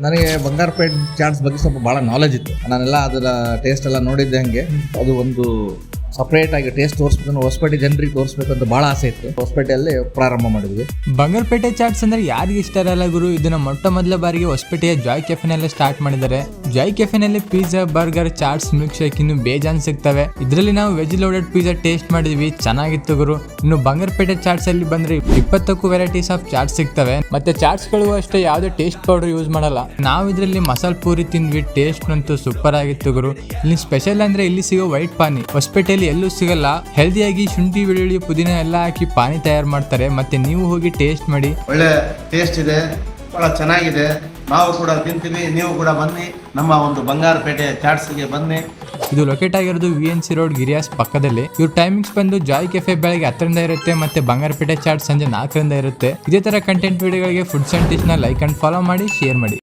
ನನಗೆ ಬಂಗಾರಪೇಟ್ ಚಾಟ್ಸ್ ಬಗ್ಗೆ ಸ್ವಲ್ಪ ಭಾಳ ನಾಲೆಜ್ ಇತ್ತು. ನಾನೆಲ್ಲ ಅದರ ಟೇಸ್ಟ್ ಎಲ್ಲ ನೋಡಿದ್ದೆ. ಹಂಗೆ ಅದು ಒಂದು ಸಪ್ರೇಟ್ ಆಗಿ ಟೇಸ್ಟ್ ತೋರಿಸ್ಬೇಕು, ಹೊಸಪೇಟೆ ಜನರಿಗೆ ತೋರಿಸ್ಬೇಕು ಅಂತ ಭಾಳ ಆಸೆ ಇತ್ತು. ಹೊಸಪೇಟೆಯಲ್ಲಿ ಪ್ರಾರಂಭ ಮಾಡಿದ್ವಿ. ಬಂಗಾರಪೇಟೆ ಚಾಟ್ಸ್ ಅಂದ್ರೆ ಯಾರಿಗೆ ಇಷ್ಟ ಇರಲ್ಲ ಗುರು. ಇದನ್ನ ಮೊಟ್ಟ ಮೊದಲ ಬಾರಿಗೆ ಹೊಸಪೇಟೆಯ ಜಾಯ್ ಕೆಫೆನಲ್ಲಿ ಸ್ಟಾರ್ಟ್ ಮಾಡಿದ್ದಾರೆ. ಜಾಯ್ ಕೆಫೆನಲ್ಲಿ pizza, burger, chaats, milk shake ಇನ್ನು ಬೇಜಾನ್ ಸಿಗ್ತವೆ. ಇದರಲ್ಲಿ ನಾವು ವೆಜ್ ಲೋಡೆಡ್ ಪಿಜ್ಜಾ ಟೇಸ್ಟ್ ಮಾಡಿದ್ವಿ, ಚೆನ್ನಾಗಿತ್ತು ಗುರು. ಇನ್ನು ಬಂಗಾರಪೇಟೆ ಚಾಟ್ಸ್ ಅಲ್ಲಿ ಬಂದ್ರೆ 20ಕ್ಕೂ ವೆರೈಟೀಸ್ ಆಫ್ ಚಾಟ್ಸ್ ಸಿಗ್ತವೆ. ಮತ್ತೆ ಚಾಟ್ಸ್ ಗಳು ಅಷ್ಟೇ ಯಾವುದೇ ಟೇಸ್ಟ್ ಪೌಡರ್ ಯೂಸ್ ಮಾಡಲ್ಲ. ನಾವು ಇದರಲ್ಲಿ ಮಸಾಲ ಪೂರಿ ತಿಂದ್ವಿ, ಟೇಸ್ಟ್ ಅಂತೂ ಸೂಪರ್ ಆಗಿತ್ತು ಗುರು. ಇಲ್ಲಿ ಸ್ಪೆಷಲ್ ಅಂದ್ರೆ ಇಲ್ಲಿ ಸಿಗೋ ವೈಟ್ ಪಾನಿ ಹೊಸಪೇಟೆಯಲ್ಲಿ ಎಲ್ಲೂ ಸಿಗಲ್ಲ. ಹೆಲ್ದಿಯಾಗಿ ಶುಂಠಿ, ಬೆಳ್ಳುಳ್ಳಿ, ಪುದೀನ ಎಲ್ಲ ಹಾಕಿ ಪಾನಿ ತಯಾರು ಮಾಡ್ತಾರೆ. ಮತ್ತೆ ನೀವು ಹೋಗಿ ಟೇಸ್ಟ್ ಮಾಡಿ. ಒಳ್ಳೆ ಟೇಸ್ಟ್ ಇದೆ, ಬಹಳ ಚೆನ್ನಾಗಿದೆ. ನಾವು ಕೂಡ ತಿಂತೀವಿ, ನೀವು ಕೂಡ ಬನ್ನಿ ನಮ್ಮ ಒಂದು ಬಂಗಾರಪೇಟೆ ಚಾಟ್ಸ್ಗೆ ಬನ್ನಿ. ಇದು ಲೊಕೇಟ್ ಆಗಿರೋದು VNC ರೋಡ್ ಗಿರಿಯಾಸ್ ಪಕ್ಕದಲ್ಲಿ. ಇವ್ರ ಟೈಮಿಂಗ್ಸ್ ಬಂದು ಜಾಯ್ ಕೆಫೆ ಬೆಳಗ್ಗೆ 10ರಿಂದ ಇರುತ್ತೆ, ಮತ್ತೆ ಬಂಗಾರಪೇಟೆ ಚಾಟ್ ಸಂಜೆ 4ರಿಂದ ಇರುತ್ತೆ. ಇದೇ ತರ ಕಂಟೆಂಟ್ ವಿಡಿಯೋಗಳಿಗೆ ಫುಡ್ ಸೈಂಟಿಸ್ಟ್ ನ ಲೈಕ್ ಅಂಡ್ ಫಾಲೋ ಮಾಡಿ, ಶೇರ್ ಮಾಡಿ.